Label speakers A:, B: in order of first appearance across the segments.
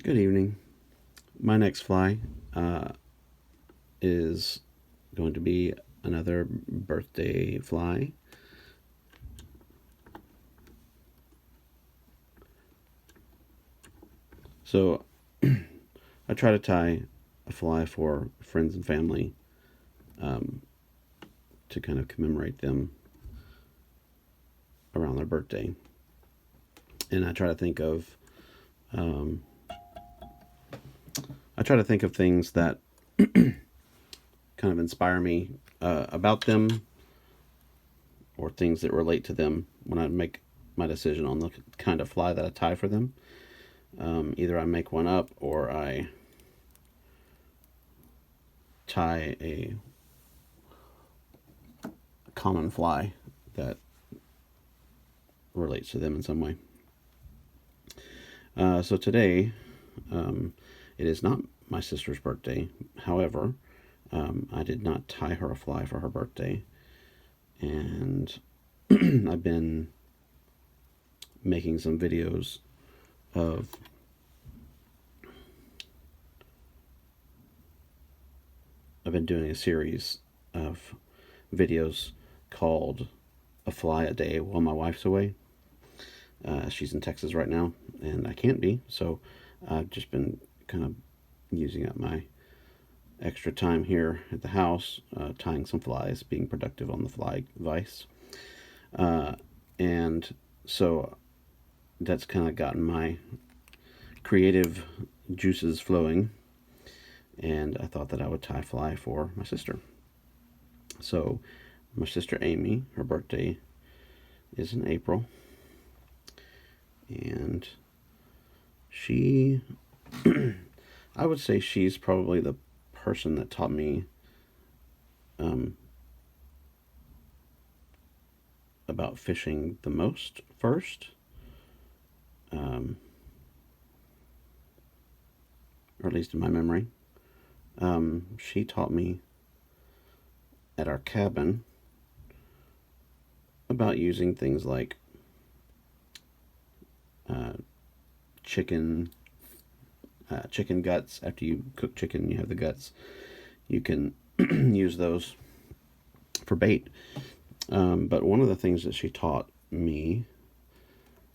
A: Good evening. My next fly is going to be another birthday fly. So I try to tie a fly for friends and family to kind of commemorate them around their birthday. And I try to think of things that kind of inspire me about them, or things that relate to them when I make my decision on the kind of fly that I tie for them. Either I make one up or I tie a common fly that relates to them in some way. So today, it is not my sister's birthday. However, I did not tie her a fly for her birthday, and I've been making some videos of I've been doing a series of videos called A Fly a Day While My Wife's Away. She's in Texas right now, and I can't be, so I've just been kind of using up my extra time here at the house, tying some flies, being productive on the fly vise. And so that's kind of gotten my creative juices flowing, and I thought that I would tie fly for my sister. So my sister Amy, her birthday is in April, and she I would say she's probably the person that taught me about fishing the most first, or at least in my memory. She taught me at our cabin about using things like chicken guts. After you cook chicken, you have the guts. You can use those for bait. But one of the things that she taught me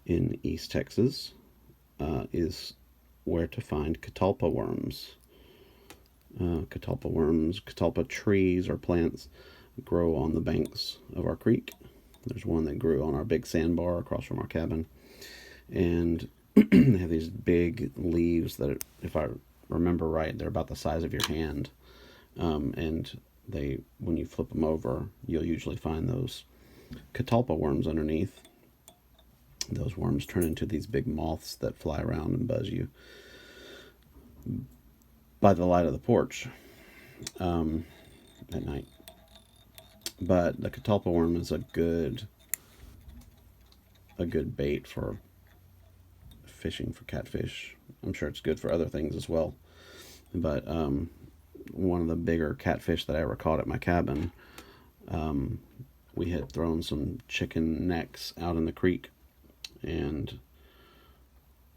A: in East Texas is where to find catalpa worms. Catalpa trees or plants grow on the banks of our creek. There's one that grew on our big sandbar across from our cabin, and they have these big leaves that, if I remember right, they're about the size of your hand. And they, when you flip them over, you'll usually find those catalpa worms underneath. Those worms turn into these big moths that fly around and buzz you by the light of the porch at night. But the catalpa worm is a good bait for fishing for catfish. I'm sure it's good for other things as well. But one of the bigger catfish that I ever caught at my cabin, we had thrown some chicken necks out in the creek, and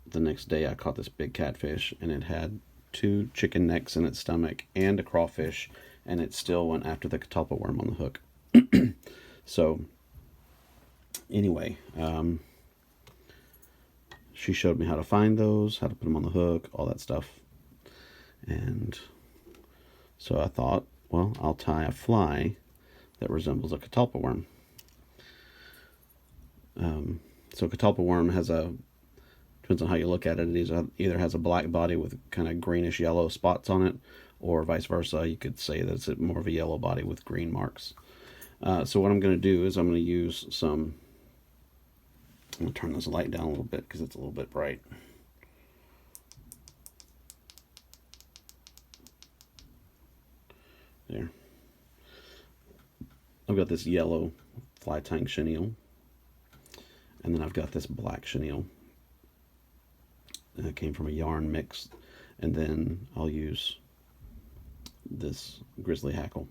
A: the next day I caught this big catfish, and it had 2 chicken necks in its stomach and a crawfish, and it still went after the catalpa worm on the hook. So anyway, she showed me how to find those, how to put them on the hook, all that stuff. And so I thought, well, I'll tie a fly that resembles a catalpa worm. So catalpa worm depends on how you look at it, it either has a black body with kind of greenish yellow spots on it, or vice versa. You could say that it's more of a yellow body with green marks. So what I'm going to do is I'm going to use I'm going to turn this light down a little bit because it's a little bit bright. There. I've got this yellow fly tying chenille, and then I've got this black chenille. It came from a yarn mix, and then I'll use this grizzly hackle.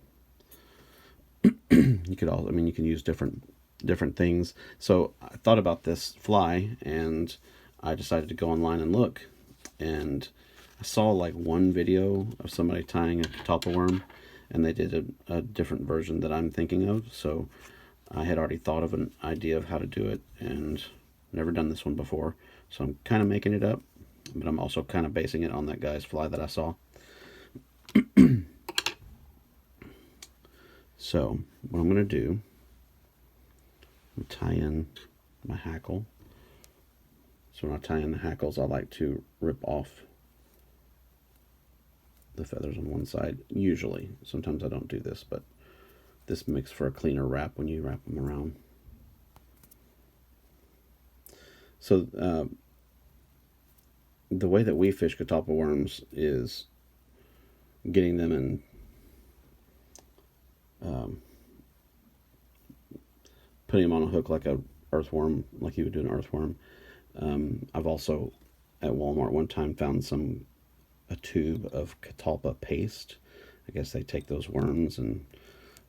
A: You can use different things. So I thought about this fly, and I decided to go online and look, and I saw like one video of somebody tying a catalpa worm, and they did a different version that I'm thinking of. So I had already thought of an idea of how to do it, and never done this one before. So I'm kind of making it up, but I'm also kind of basing it on that guy's fly that I saw. So what I'm going to do, I'm tie in my hackle. So when I tie in the hackles, I like to rip off the feathers on one side, usually. Sometimes I don't do this, but this makes for a cleaner wrap when you wrap them around. So the way that we fish catalpa worms is getting them in putting them on a hook like a earthworm, like you would do an earthworm. I've also at Walmart one time found a tube of catalpa paste. I guess they take those worms and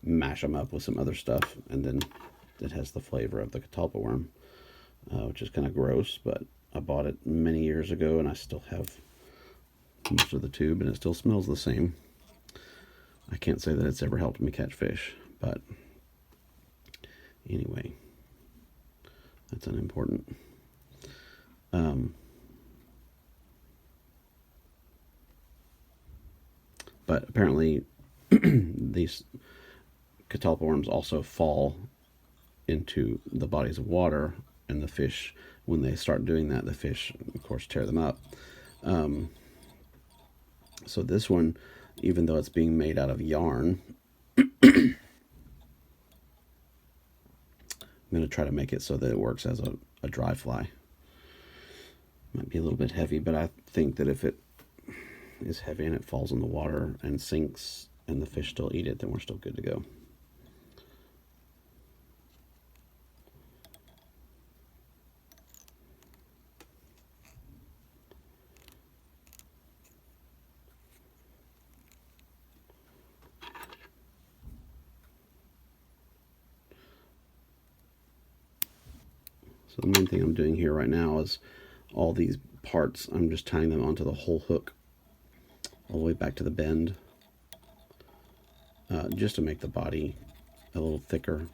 A: mash them up with some other stuff, and then it has the flavor of the catalpa worm, which is kind of gross, but I bought it many years ago and I still have most of the tube and it still smells the same. I can't say that it's ever helped me catch fish, but anyway, that's unimportant. But apparently these catalpa worms also fall into the bodies of water, and the fish, when they start doing that, the fish of course tear them up. So this one, even though it's being made out of yarn, I'm going to try to make it so that it works as a dry fly. Might be a little bit heavy, but I think that if it is heavy and it falls in the water and sinks and the fish still eat it, then we're still good to go. So the main thing I'm doing here right now is all these parts, I'm just tying them onto the whole hook all the way back to the bend, just to make the body a little thicker.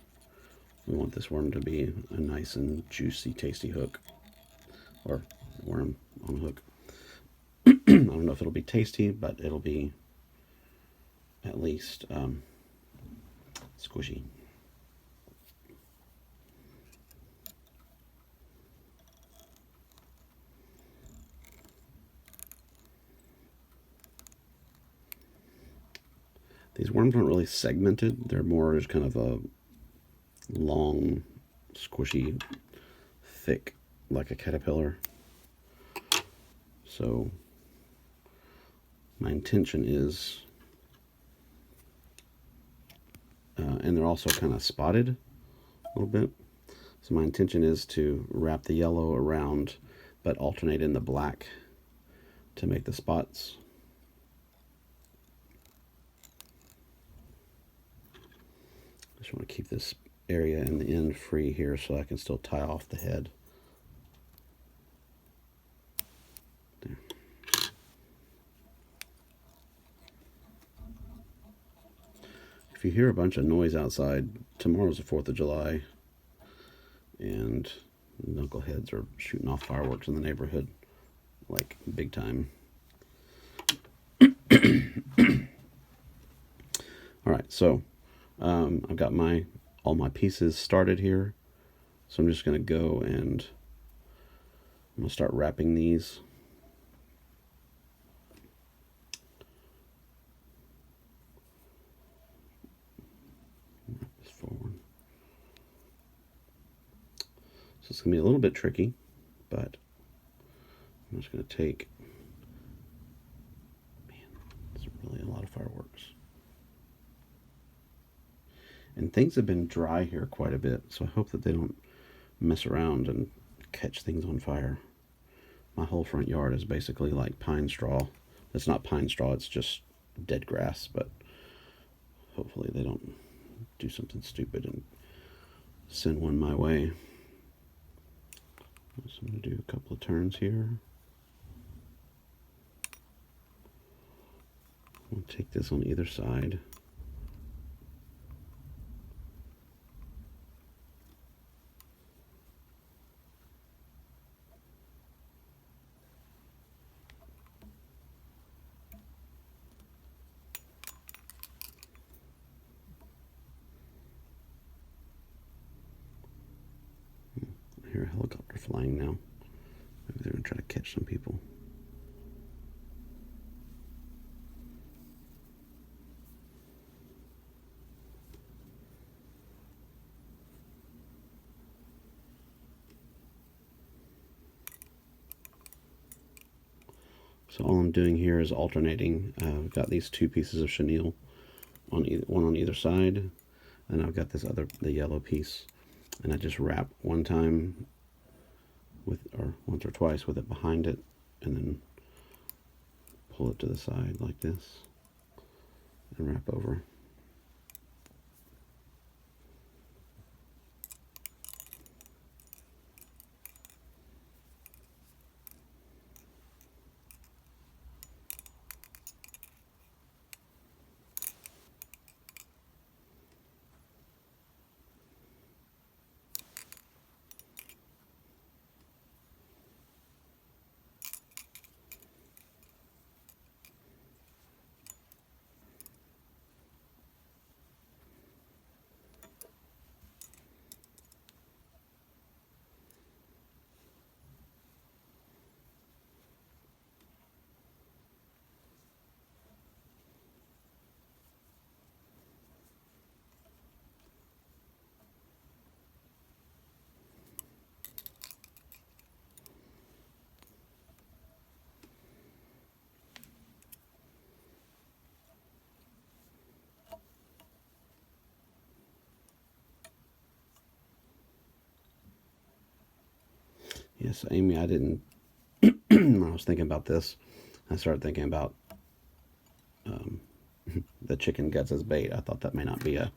A: We want this worm to be a nice and juicy, tasty hook, or worm on a hook. I don't know if it'll be tasty, but it'll be at least squishy. These worms aren't really segmented. They're more just kind of a long, squishy, thick, like a caterpillar. So my intention is, and they're also kind of spotted a little bit. So my intention is to wrap the yellow around, but alternate in the black to make the spots. Just want to keep this area in the end free here so I can still tie off the head. There. If you hear a bunch of noise outside, tomorrow's the 4th of July, and knuckleheads are shooting off fireworks in the neighborhood, like big time. All right, so I've got all my pieces started here, so I'm just going to go and I'm going to start wrapping these. Wrap this forward. So it's going to be a little bit tricky, but I'm just going to take, man, it's really a lot of fireworks. And things have been dry here quite a bit, so I hope that they don't mess around and catch things on fire. My whole front yard is basically like pine straw. It's not pine straw, it's just dead grass, but hopefully they don't do something stupid and send one my way. So I'm going to do a couple of turns here. We'll take this on either side. I hear a helicopter flying now. Maybe they're going to try to catch some people. So all I'm doing here is alternating. I've got these two pieces of chenille, one on either side, and I've got the yellow piece, and I just wrap one time or once or twice with it behind it, and then pull it to the side like this, and wrap over. Yes, Amy, I didn't, when I was thinking about this, I started thinking about the chicken guts as bait. I thought that may not be a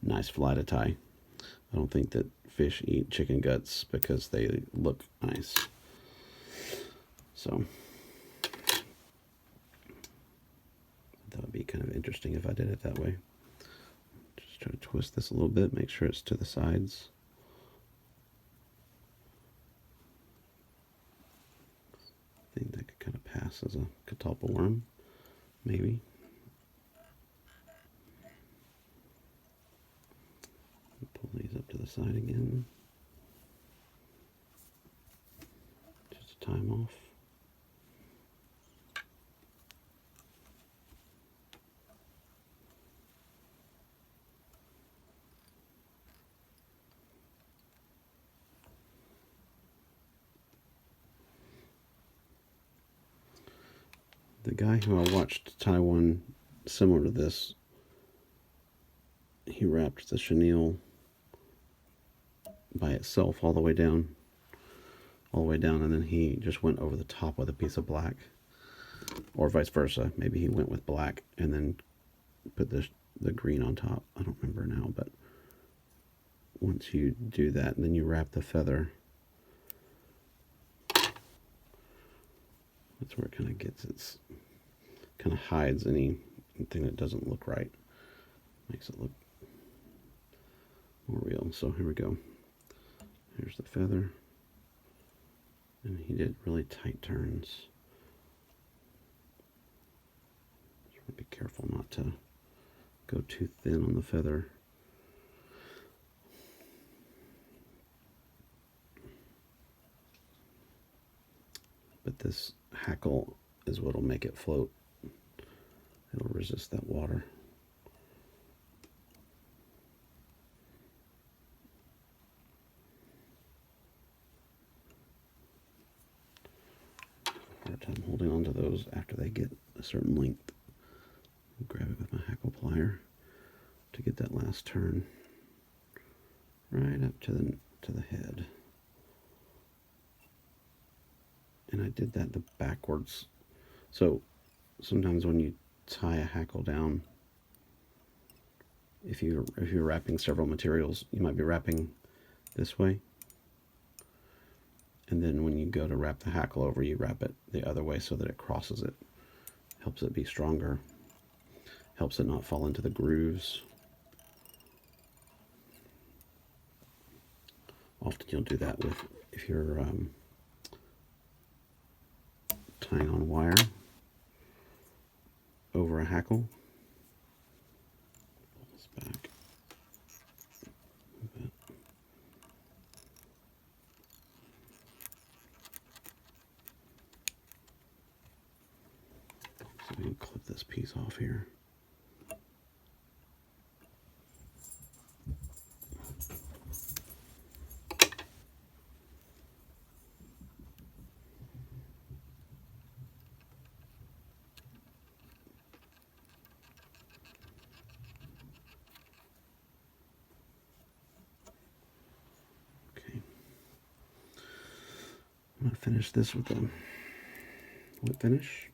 A: nice fly to tie. I don't think that fish eat chicken guts because they look nice. So that would be kind of interesting if I did it that way. Just try to twist this a little bit, make sure it's to the sides. I think that could kind of pass as a Catalpa worm, maybe. Pull these up to the side again. Just to tie them off. The guy who I watched tie one similar to this, he wrapped the chenille by itself all the way down, and then he just went over the top with a piece of black, or vice versa. Maybe he went with black and then put the green on top. I don't remember now, but once you do that, and then you wrap the feather, that's where it kind of gets its, kind of hides anything that doesn't look right, makes it look more real. So here we go. Here's the feather, and he did really tight turns. Just want to be careful not to go too thin on the feather. But this hackle is what will make it float. It'll resist that water. Hard time holding on to those after they get a certain length. I'll grab it with my hackle plier to get that last turn right up to the head. And I did that the backwards. So sometimes when you tie a hackle down, if you're wrapping several materials, you might be wrapping this way, and then when you go to wrap the hackle over, you wrap it the other way so that it crosses it, helps it be stronger. Helps it not fall into the grooves. Often you'll do that with, if you're tying on wire over a hackle. Pull this back a bit. So we can clip this piece off here. I'm going to finish this with a whip finish.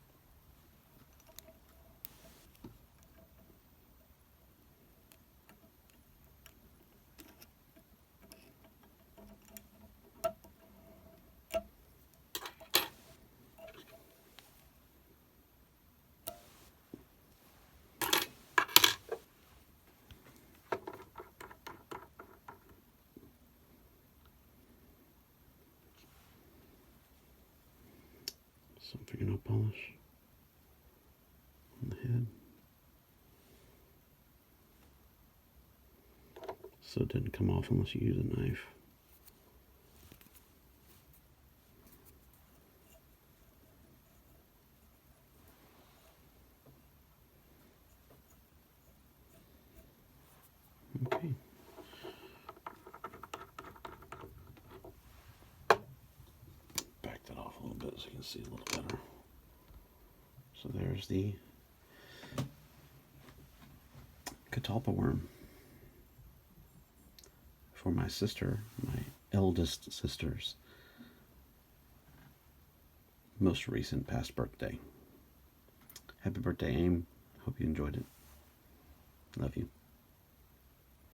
A: Some fingernail polish on the head, so it didn't come off unless you use a knife. Okay. Back that off a little bit so you can see a little better. So there's the Catalpa worm for my sister, my eldest sister's most recent past birthday. Happy birthday, Aim. Hope you enjoyed it. Love you.